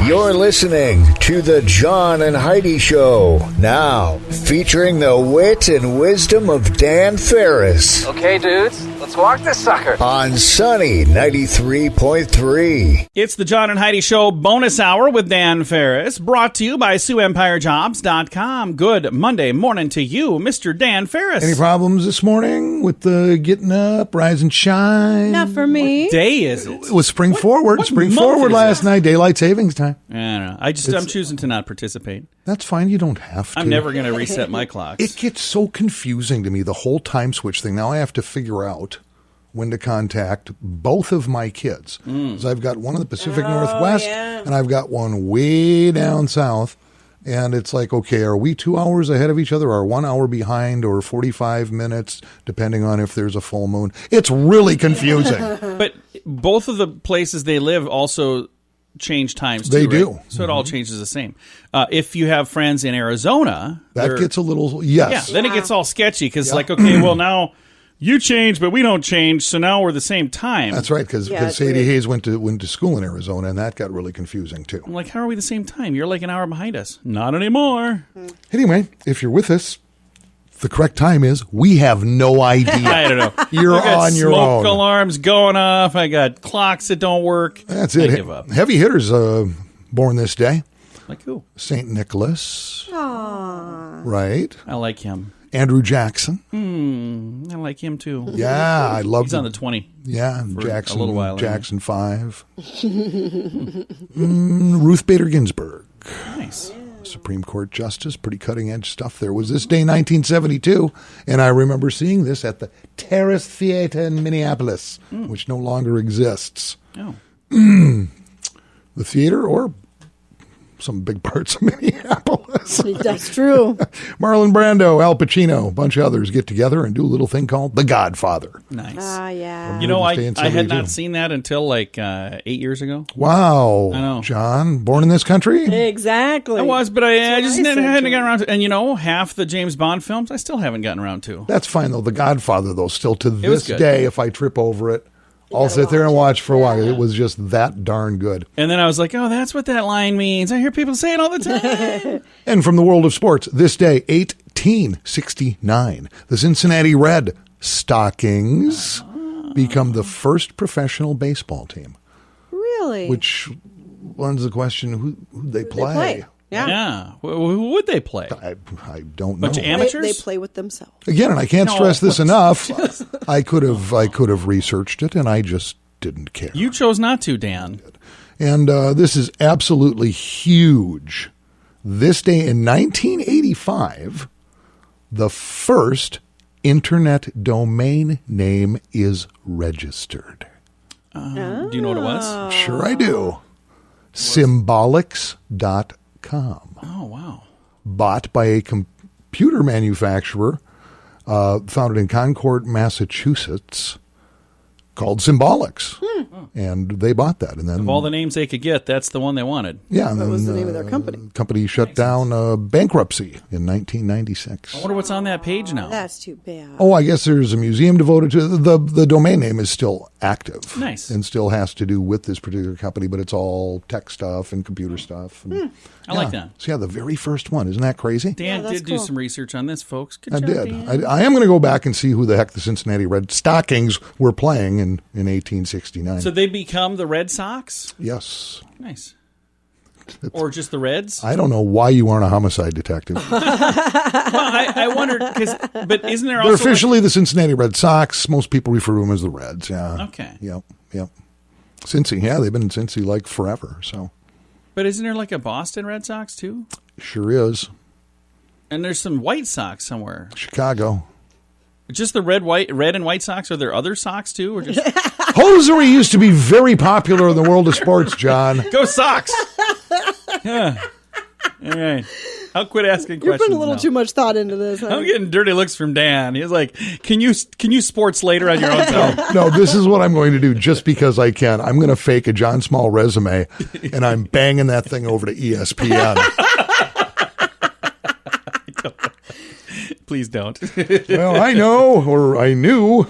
You're listening to the John and Heidi Show. Now, featuring the wit and wisdom of Dan Farris. Okay, dudes, let's walk this sucker. On Sunny 93.3. It's the John and Heidi Show bonus hour with Dan Farris, brought to you by SiouxEmpireJobs.com. Good Monday morning to you, Mr. Dan Farris. Any problems this morning with the getting up, rise and shine? Not for me. What day is it? It was spring forward. what Spring month forward is last night, daylight savings time. I don't know. I'm choosing to not participate. That's fine. You don't have to. I'm never going to reset my clocks. It gets so confusing to me, the whole time switch thing. Now I have to figure out when to contact both of my kids. Because I've got one in the Pacific Northwest, and I've got one way down south. And it's like, okay, are we 2 hours ahead of each other, or 1 hour behind, or 45 minutes, depending on if there's a full moon? It's really confusing. But both of the places they live also change times, They too, do. right? So it all changes the same. If you have friends in Arizona... That gets a little, yes. Yeah, then it gets all sketchy, because like, okay, well, now... You change, but we don't change, so now we're the same time. That's right, because Sadie Hayes went to school in Arizona, and that got really confusing, too. I'm like, how are we the same time? You're like an hour behind us. Not anymore. Anyway, if you're with us, the correct time is, we have no idea. I don't know. You're on your own. Smoke alarms going off. I got clocks that don't work. That's it. I give up. Heavy hitters born this day. Like who? St. Nicholas. Aww. Right. I like him. Andrew Jackson. I like him too. Yeah, I love him. He's on the 20. Yeah, for Jackson. a little while. Jackson 5. Ruth Bader Ginsburg. Nice. Supreme Court Justice. Pretty cutting edge stuff there. It was this day, 1972, and I remember seeing this at the Terrace Theater in Minneapolis, which no longer exists. Oh. The theater, or some big parts of Minneapolis. That's true. Marlon Brando, Al Pacino, a bunch of others get together and do a little thing called The Godfather. Nice. Yeah. You know, I had 72. not seen that until like 8 years ago. Wow. I know. John, born in this country? Exactly. I was, but I just hadn't century. gotten around to. And you know, half the James Bond films I still haven't gotten around to. That's fine, though. The Godfather, though, still to was this good. day, if I trip over it, I'll sit there and watch for a while. It was just that darn good. And then I was like, oh, that's what that line means. I hear people say it all the time. And from the world of sports, this day, 1869, the Cincinnati Red Stockings become the first professional baseball team. Really? Which runs the question, who they play? Yeah. Who would they play? I don't know. Bunch of amateurs? They play with themselves. Again, and I can't stress this enough. I could have researched it, and I just didn't care. You chose not to, Dan. And this is absolutely huge. This day in 1985, the first internet domain name is registered. Do you know what it was? Sure I do. Symbolics.com. Oh, wow. Bought by a computer manufacturer founded in Concord, Massachusetts, called Symbolics. And they bought that. And then, Of all the names they could get, that's the one they wanted. yeah, and What then, was the name of their company? company shut down bankruptcy in 1996. I wonder what's on that page now. That's too bad. Oh, I guess there's a museum devoted to the domain name is still active. Nice. And still has to do with this particular company, but it's all tech stuff and computer stuff. And, I like that. So yeah, the very first one. Isn't that crazy? Dan that's did do cool. some research on this, folks. Good I job, did. Dan. I am going to go back and see who the heck the Cincinnati Red Stockings were playing in 1869. So they become the Red Sox? Yes. Nice. Or just the Reds? I don't know why you aren't a homicide detective. Well, I wondered, but isn't there also... They're officially the Cincinnati Red Sox. Most people refer to them as the Reds. Yeah. Okay. Yep. Cincy. Yeah, they've been in Cincy like forever. So But isn't there like a Boston Red Sox too? sure is. And there's some White Sox somewhere. Chicago. Just the red and white Sox? Are there other Sox too? Or just Hosiery used to be very popular in the world of sports, John. Go Sox? Yeah. All right. I'll quit asking You're questions putting a little now. too much thought into this. Huh? I'm getting dirty looks from Dan. He's like, "Can you sports later on your own time?" No, this is what I'm going to do just because I can. I'm going to fake a John Small resume, and I'm banging that thing over to ESPN. Please don't. Well, I know, or I knew.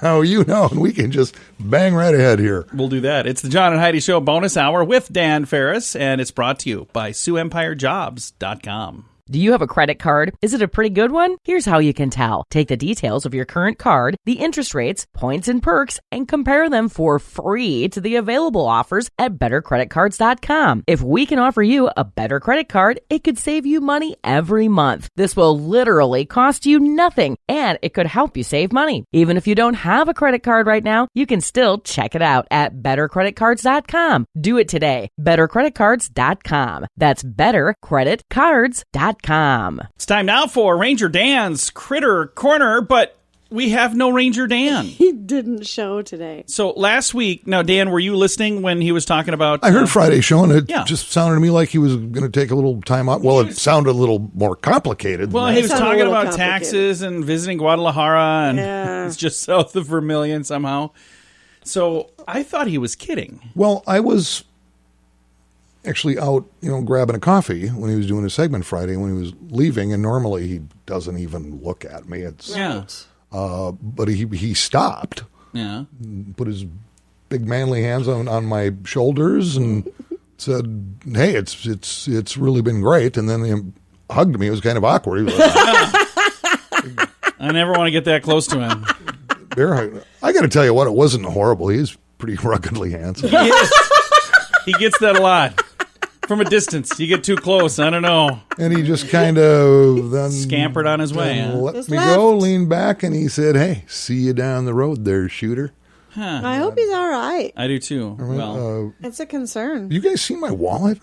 Now you know, and we can just bang right ahead here. We'll do that. It's the John and Heidi Show bonus hour with Dan Farris, and it's brought to you by SiouxEmpireJobs.com. Do you have a credit card? Is it a pretty good one? Here's how you can tell. Take the details of your current card, the interest rates, points, and perks, and compare them for free to the available offers at bettercreditcards.com. If we can offer you a better credit card, it could save you money every month. This will literally cost you nothing, and it could help you save money. Even if you don't have a credit card right now, you can still check it out at bettercreditcards.com. Do it today. bettercreditcards.com. That's bettercreditcards.com. It's time now for Ranger Dan's Critter Corner, but we have no Ranger Dan. He didn't show today. So last week, now Dan, were you listening when he was talking about... I heard Friday's show, and it Yeah. just sounded to me like he was going to take a little time out. Well, it sounded a little more complicated. Well, than he that. was sounded a talking little about complicated. taxes and visiting Guadalajara, and Yeah. it's just south of Vermilion somehow. So I thought he was kidding. Well, I was actually out, grabbing a coffee when he was doing his segment Friday when he was leaving, and normally he doesn't even look at me. It's Yeah. but he stopped, Yeah. put his big manly hands on my shoulders and said, "Hey, it's really been great." And then he hugged me. It was kind of awkward. He was like, I never want to get that close to him. bear hug. I got to tell you what, it wasn't horrible. He's pretty ruggedly handsome. He gets that a lot. From a distance. You get too close. I don't know. And he just kind of then Scampered on his way. then Huh? let Just me left. go, leaned back, and he said, "Hey, see you down the road there, shooter." I hope he's all right. I do too. Well, It's a concern. You guys seen my wallet?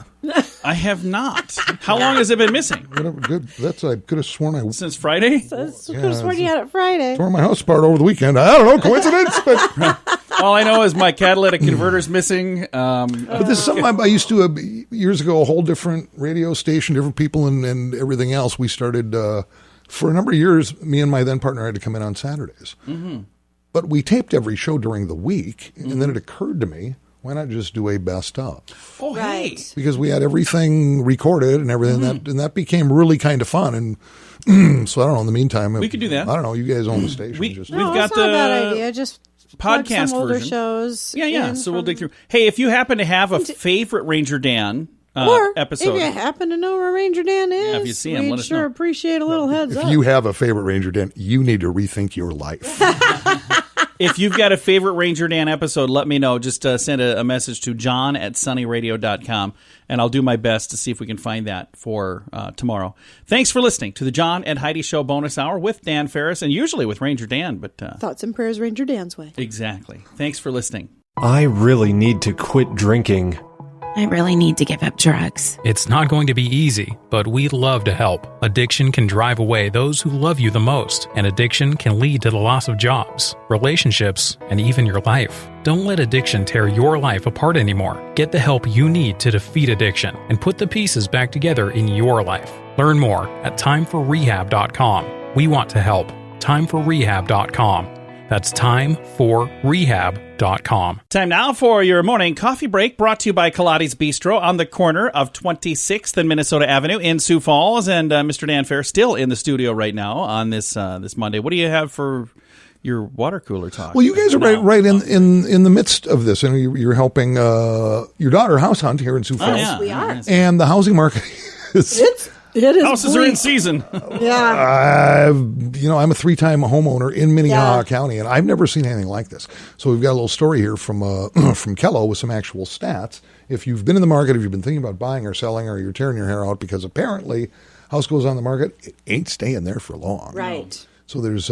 I have not. How long has it been missing? Whatever. Good. I could have sworn I Since Friday? I could have sworn you had it Friday. tore my house apart over the weekend. I don't know, coincidence, but All I know is my catalytic converter's missing. but this is something I used to years ago. A whole different radio station, different people, and everything else. We started for a number of years. Me and my then partner had to come in on Saturdays. Mm-hmm. But we taped every show during the week, and then it occurred to me, why not just do a best of? Oh, hey. Right. Because we had everything recorded and everything, and that became really kind of fun. And so I don't know. In the meantime, We could do that. I don't know. You guys own the station. We- just, We've No, got it's not a bad the idea. Just plug podcast some older version. shows. Yeah. in So we'll from- dig through. Hey, if you happen to have a favorite Ranger Dan Or episode. if you happen to know where Ranger Dan is, if you see him, we'd let us sure know. appreciate a little heads if up. you have a favorite Ranger Dan, you need to rethink your life. If you've got a favorite Ranger Dan episode, let me know. Just send a message to john@sunnyradio.com, and I'll do my best to see if we can find that for tomorrow. Thanks for listening to the John and Heidi Show bonus hour with Dan Farris, and usually with Ranger Dan, but Thoughts and prayers, Ranger Dan's way. exactly. Thanks for listening. I really need to quit drinking. I really need to give up drugs. It's not going to be easy, but we'd love to help. Addiction can drive away those who love you the most, and addiction can lead to the loss of jobs, relationships, and even your life. Don't let addiction tear your life apart anymore. Get the help you need to defeat addiction and put the pieces back together in your life. Learn more at timeforrehab.com. We want to help. Timeforrehab.com. That's timeforrehab.com. Time now for your morning coffee break, brought to you by Kaladi's Bistro on the corner of 26th and Minnesota Avenue in Sioux Falls. And Mr. Dan Farris still in the studio right now on this Monday. What do you have for your water cooler talk? Well, you guys are right in the midst of this, and you're helping your daughter house hunt here in Sioux Falls. yeah. We are. Yes. And the housing market is. It is Houses are in bleak. season. Yeah. I'm a 3-time homeowner in Minnehaha Yeah. County, and I've never seen anything like this. So we've got a little story here from from Kello with some actual stats. If you've been in the market, if you've been thinking about buying or selling, or you're tearing your hair out because apparently house goes on the market, it ain't staying there for long. Right. So there's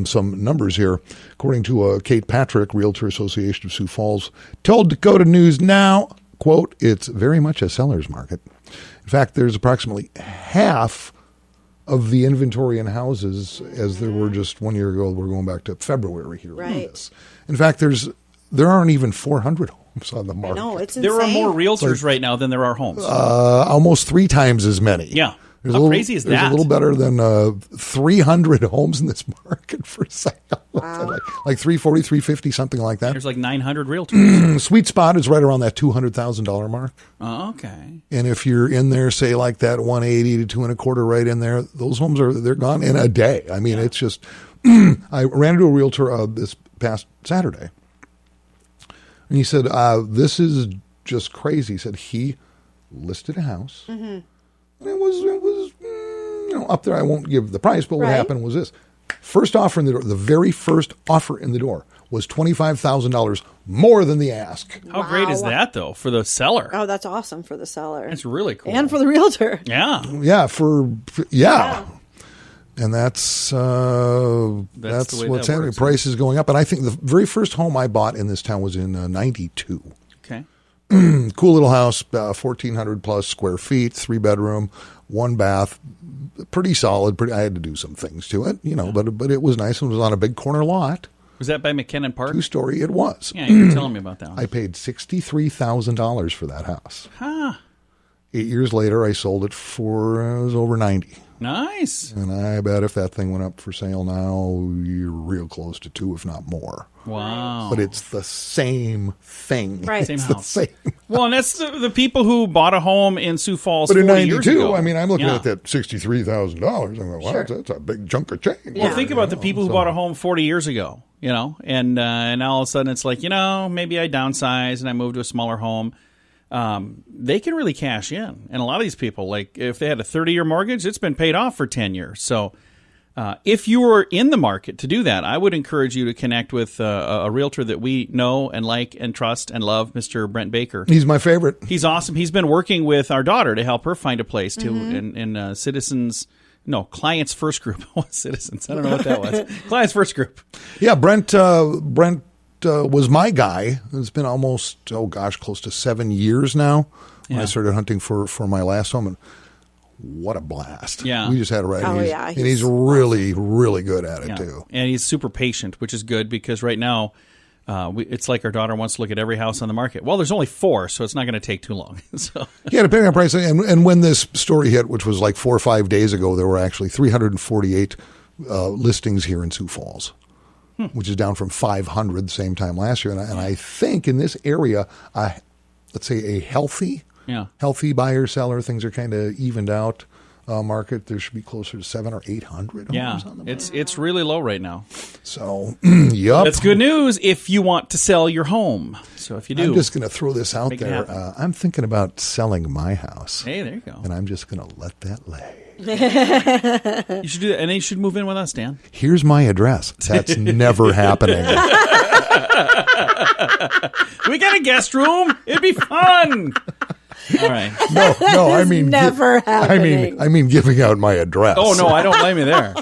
some numbers here. According to Kate Patrick, Realtor Association of Sioux Falls, told Dakota News Now, quote, "It's very much a seller's market. In fact, there's approximately half of the inventory in houses as there were just 1 year ago. We're going back to February here. Right. With this. In fact, there aren't even 400 homes on the market. No, it's insane. There are more realtors right now than there are homes. Almost 3 times as many. Yeah. How crazy is There's that? a little better than 300 homes in this market for sale. Wow. like 340, 350, something like that. There's like 900 realtors. Sweet spot is right around that $200,000 mark. Oh, okay. And if you're in there, say like that 180 to 225 right in there, those homes they're gone in a day. I mean, it's just. I ran into a realtor this past Saturday, and he said, "This is just crazy." He said he listed a house, and it was up there. I won't give the price, but what happened was this: first offer in the door, the very first offer in the door was $25,000 more than the ask. How great is that, though, for the seller? Oh, that's awesome for the seller. That's really cool. And for the realtor. Yeah. Yeah. And that's what's happening. Price is going up. And I think the very first home I bought in this town was in 92. Okay. Cool little house, 1,400 plus square feet, 3-bedroom, 1 bath, pretty solid. I had to do some things to it, but it was nice. It was on a big corner lot. Was that by McKinnon Park? 2-story it was. Yeah, you were telling me about that one. I paid $63,000 for that house. Huh. 8 years later, I sold it for it was over 90. Nice. And I bet if that thing went up for sale now, you're real close to 2, if not more. Wow. But it's the same thing. Right. Same It's house. the same. Well, and that's the people who bought a home in Sioux Falls But in 40 years 92, ago. I mean, I'm looking Yeah. at that $63,000. I'm going, wow, Sure. that's a big chunk of change. Well, think about the people who bought a home 40 years ago, and now all of a sudden it's like, maybe I downsize and I move to a smaller home. They can really cash in. And a lot of these people, like if they had a 30-year mortgage, it's been paid off for 10 years. So if you were in the market to do that, I would encourage you to connect with a realtor that we know and like and trust and love, Mr. Brent Baker. He's my favorite. He's awesome. He's been working with our daughter to help her find a place too in Clients First Group. What Citizens? I don't know what that was. Clients First Group. Yeah, Brent was my guy. It's been almost, close to 7 years now. When I started hunting for my last home. And what a blast. Yeah. We just had it right. Oh, And he's really, really good at it, too. And he's super patient, which is good because right now it's like our daughter wants to look at every house on the market. Well, there's only 4, so it's not going to take too long. So. Yeah, depending on price. And when this story hit, which was like 4 or 5 days ago, there were actually 348 listings here in Sioux Falls, which is down from 500 the same time last year. And I think in this area, let's say a healthy buyer seller, things are kind of evened out. Market, there should be closer to 700 or 800 homes on the market. It's really low right now. So, yep. That's good news if you want to sell your home. So if you do, I'm just going to throw this out make it there. happen. I'm thinking about selling my house. Hey, there you go. And I'm just going to let that lay. You should do that, and then you should move in with us, Dan. Here's my address. That's never happening. We got a guest room. It'd be fun. All right. No, I mean never happening. I mean giving out my address. Oh no, I don't blame you there.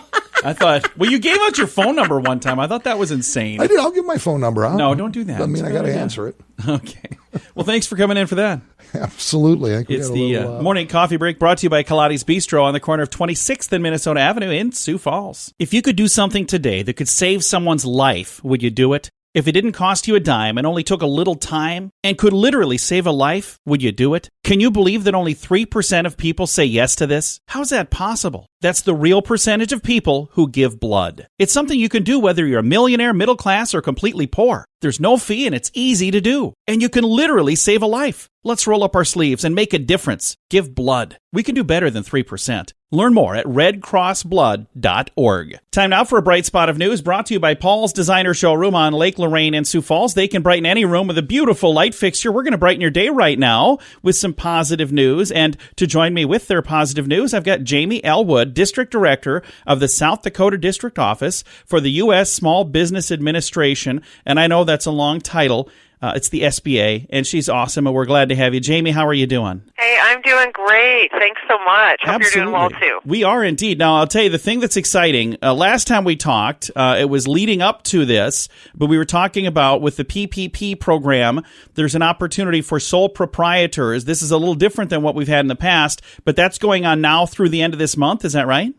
I thought, well, you gave out your phone number one time. I thought that was insane. I did. I'll give my phone number out. No, don't do that. I mean, I got to answer it. Okay. Well, thanks for coming in for that. Absolutely. It's the morning coffee break brought to you by Kaladi's Bistro on the corner of 26th and Minnesota Avenue in Sioux Falls. If you could do something today that could save someone's life, would you do it? If it didn't cost you a dime and only took a little time and could literally save a life, would you do it? Can you believe that only 3% of people say yes to this? How's that possible? That's the real percentage of people who give blood. It's something you can do whether you're a millionaire, middle class, or completely poor. There's no fee and it's easy to do. And you can literally save a life. Let's roll up our sleeves and make a difference. Give blood. We can do better than 3%. Learn more at redcrossblood.org. Time now for a bright spot of news brought to you by Paul's Designer Showroom on Lake Lorraine in Sioux Falls. They can brighten any room with a beautiful light fixture. We're going to brighten your day right now with some positive news. And to join me with their positive news, I've got Jamie Elwood, District Director of the South Dakota District Office for the U.S. Small Business Administration. And I know that's a long title. It's the SBA, and she's awesome, and we're glad to have you. Jamie, how are you doing? Hey, I'm doing great. Thanks so much. Hope Absolutely. you're doing well, too. We are indeed. Now, I'll tell you the thing that's exciting. Last time we talked, it was leading up to this, but we were talking about with the PPP program, there's an opportunity for sole proprietors. This is a little different than what we've had in the past, but that's going on now through the end of this month. Is that right?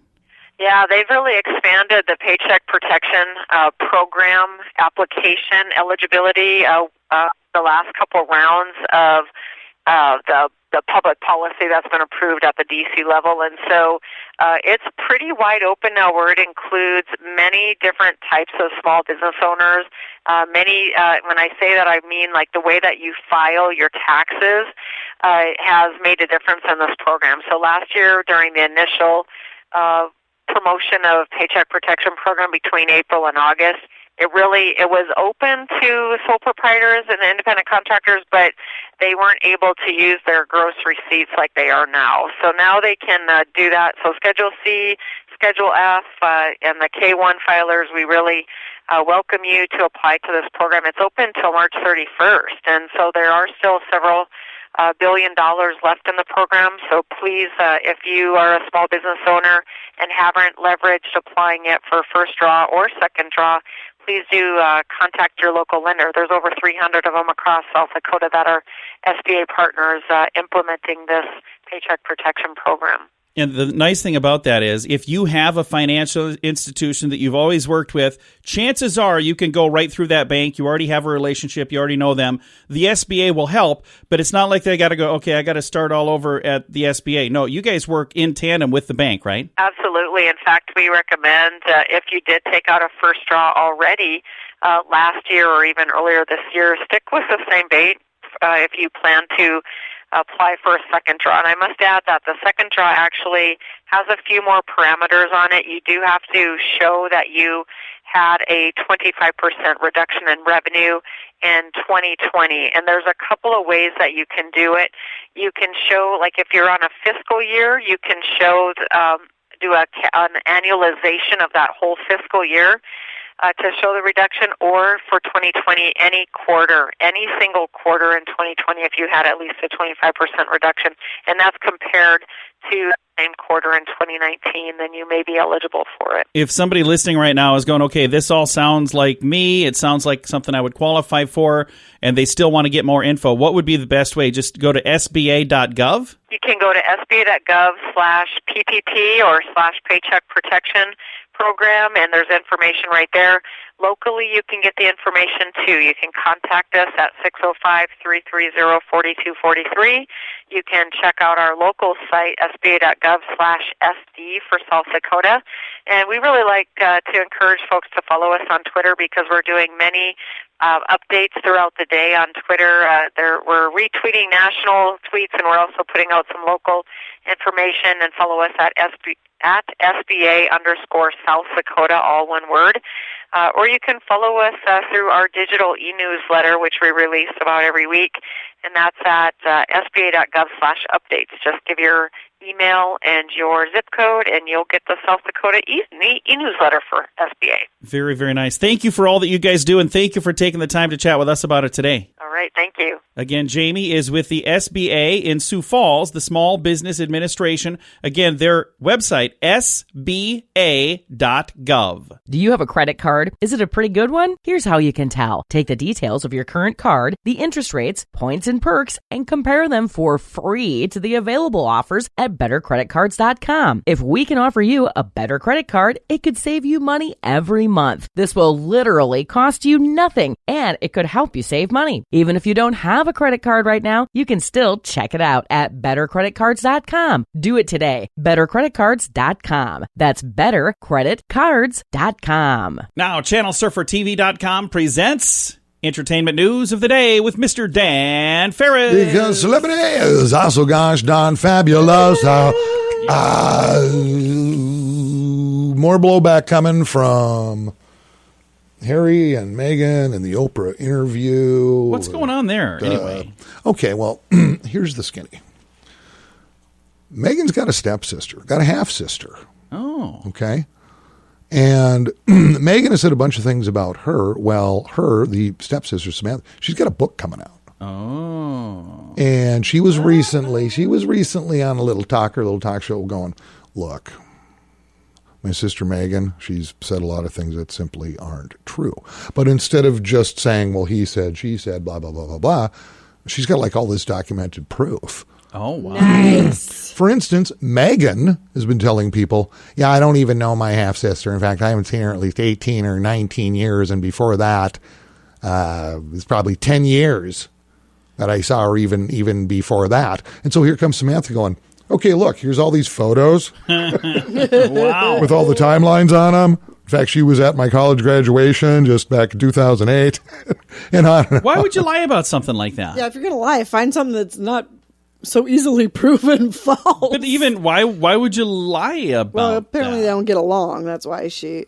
Yeah, they've really expanded the Paycheck Protection Program application eligibility. The last couple rounds of the public policy that's been approved at the DC level. And so it's pretty wide open now, where it includes many different types of small business owners. When I say that, I mean like the way that you file your taxes has made a difference in this program. So last year, during the initial promotion of Paycheck Protection Program between April and August, it was open to sole proprietors and independent contractors, but they weren't able to use their gross receipts like they are now. So now they can do that. So Schedule C, Schedule F, and the K-1 filers, we really welcome you to apply to this program. It's open until March 31st, and so there are still several $1 billion left in the program. So please, if you are a small business owner and haven't leveraged applying it for first draw or second draw, please do contact your local lender. There's over 300 of them across South Dakota that are SBA partners implementing this Paycheck Protection Program. And the nice thing about that is, if you have a financial institution that you've always worked with, chances are you can go right through that bank. You already have a relationship. You already know them. The SBA will help, but it's not like they got to go, okay, I got to start all over at the SBA. No, you guys work in tandem with the bank, right? Absolutely. In fact, we recommend if you did take out a first draw already last year or even earlier this year, stick with the same bank if you plan to apply for a second draw. And I must add that the second draw actually has a few more parameters on it. You do have to show that you had a 25% reduction in revenue in 2020. And there's a couple of ways that you can do it. You can show, like if you're on a fiscal year, you can show, do an annualization of that whole fiscal year to show the reduction, or for 2020, any single quarter in 2020, if you had at least a 25% reduction, and that's compared to the same quarter in 2019, then you may be eligible for it. If somebody listening right now is going, okay, this all sounds like me, it sounds like something I would qualify for, and they still want to get more info, what would be the best way? Just go to sba.gov? You can go to sba.gov/PPP or /Paycheck Protection Program, and there's information right there. Locally, you can get the information too. You can contact us at 605-330-4243. You can check out our local site, sba.gov/SD for South Dakota. And we really like to encourage folks to follow us on Twitter, because we're doing many updates throughout the day on Twitter. We're retweeting national tweets, and we're also putting out some local information. And follow us at SBA_South Dakota, all one word. Or you can follow us through our digital e-newsletter, which we release about every week, and that's at sba.gov/updates. Just give your email and your zip code, and you'll get the South Dakota e-newsletter for SBA. Very, very nice. Thank you for all that you guys do, and thank you for taking the time to chat with us about it today. All right, thank you. Again, Jamie is with the SBA in Sioux Falls, the Small Business Administration. Again, their website, sba.gov. Do you have a credit card? Is it a pretty good one? Here's how you can tell. Take the details of your current card, the interest rates, points, and perks, and compare them for free to the available offers at bettercreditcards.com. If we can offer you a better credit card, it could save you money every month. This will literally cost you nothing, and it could help you save money. Even if you don't have a credit card right now, you can still check it out at bettercreditcards.com. Do it today. bettercreditcards.com. That's bettercreditcards.com. Now, ChannelSurferTV.com presents Entertainment News of the Day with Mr. Dan Farris. Because celebrity is also, gosh darn fabulous. More blowback coming from Harry and Meghan and the Oprah interview. What's going on there, anyway? Okay, well, here's the skinny. Meghan's got a stepsister, got a half-sister. Oh. Okay? And Meghan has said a bunch of things about her. Well, the stepsister, Samantha, she's got a book coming out. Oh. And she was recently on a little talk show going, look, my sister Meghan, she's said a lot of things that simply aren't true. But instead of just saying, well, he said, she said, blah, blah, blah, blah, blah, she's got like all this documented proof. Oh, wow. Nice. For instance, Meghan has been telling people, yeah, I don't even know my half-sister. In fact, I haven't seen her at least 18 or 19 years. And before that, it's probably 10 years that I saw her even before that. And so here comes Samantha going, okay, look, here's all these photos. Wow. With all the timelines on them. In fact, she was at my college graduation just back in 2008. And on and Why on. would you lie about something like that? Yeah, if you're going to lie, find something that's not so easily proven false. But even why would you lie about Well, apparently that? they don't get along. That's why she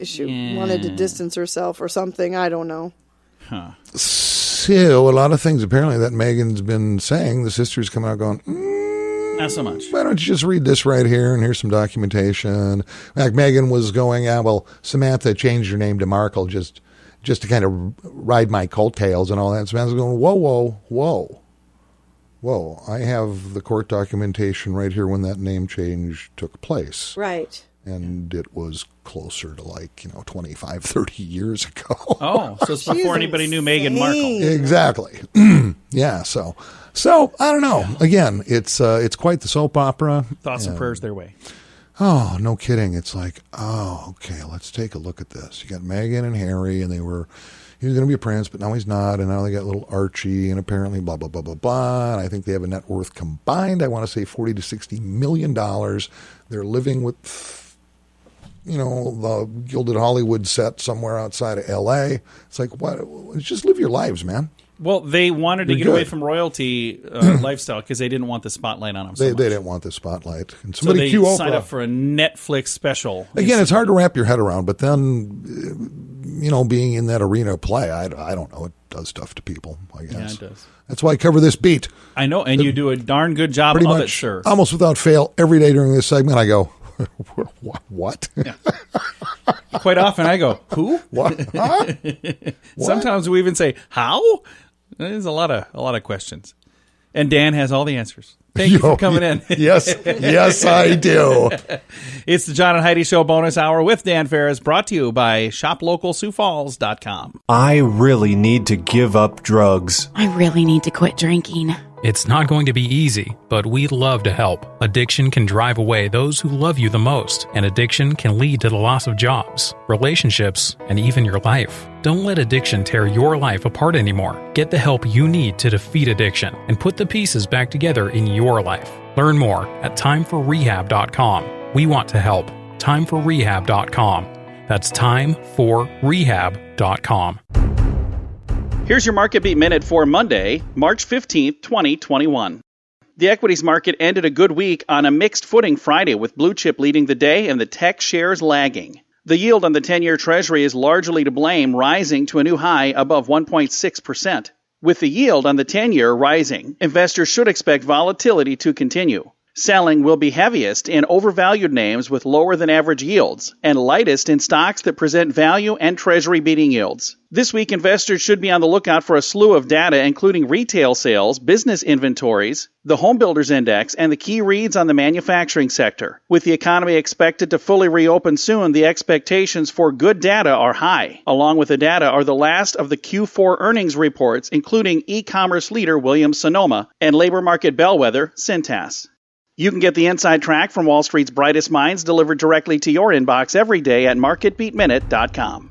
wanted to distance herself or something. I don't know. So a lot of things apparently that Megan's been saying, the sister's coming out going, Not so much. why don't you just read this right here and here's some documentation. Like Megan was going, well, Samantha changed her name to Markle just to kind of ride my coattails and all that. Samantha's going, whoa. I have the court documentation right here when that name change took place. Right. And it was closer to 25, 30 years ago. Oh, so it's before anybody knew Meghan Markle. Exactly. Yeah, so I don't know. Again, it's quite the soap opera. Thoughts and prayers their way. Oh, no kidding. It's like, okay, let's take a look at this. You got Meghan and Harry, and he was going to be a prince, but now he's not, and now they got little Archie, and apparently blah, blah, blah, blah, blah, and I think they have a net worth combined, I want to say $40 to $60 million. They're living with, the Gilded Hollywood set somewhere outside of L.A. It's like, what? Just live your lives, man. Well, they wanted to You're get good. away from royalty lifestyle because they didn't want the spotlight on them. They didn't want the spotlight. And So somebody they cue signed Oprah. up for a Netflix special. Again, it's hard to wrap your head around, but then, being in that arena of play, I don't know. It does stuff to people, I guess. Yeah, it does. That's why I cover this beat. I know, and you do a darn good job Pretty of much, it, sir. almost without fail, every day during this segment, I go, what? Quite often I go, who? What? Huh? Sometimes we even say, how? There's a lot of questions. And Dan has all the answers. Thank you for coming in. Yes, I do. It's the John and Heidi Show bonus hour with Dan Farris, brought to you by shoplocalsiouxfalls.com. I really need to give up drugs. I really need to quit drinking. It's not going to be easy, but we'd love to help. Addiction can drive away those who love you the most, and addiction can lead to the loss of jobs, relationships, and even your life. Don't let addiction tear your life apart anymore. Get the help you need to defeat addiction and put the pieces back together in your life. Learn more at timeforrehab.com. We want to help. Timeforrehab.com. That's timeforrehab.com. Here's your Market Beat Minute for Monday, March 15th, 2021. The equities market ended a good week on a mixed footing Friday, with blue chip leading the day and the tech shares lagging. The yield on the 10-year Treasury is largely to blame, rising to a new high above 1.6%. With the yield on the 10-year rising, investors should expect volatility to continue. Selling will be heaviest in overvalued names with lower than average yields, and lightest in stocks that present value and Treasury beating yields. This week, investors should be on the lookout for a slew of data, including retail sales, business inventories, the home builders index, and the key reads on the manufacturing sector. With the economy expected to fully reopen soon, the expectations for good data are high. Along with the data are the last of the Q4 earnings reports, including e-commerce leader Williams-Sonoma and labor market bellwether Cintas. You can get the inside track from Wall Street's brightest minds delivered directly to your inbox every day at marketbeatminute.com.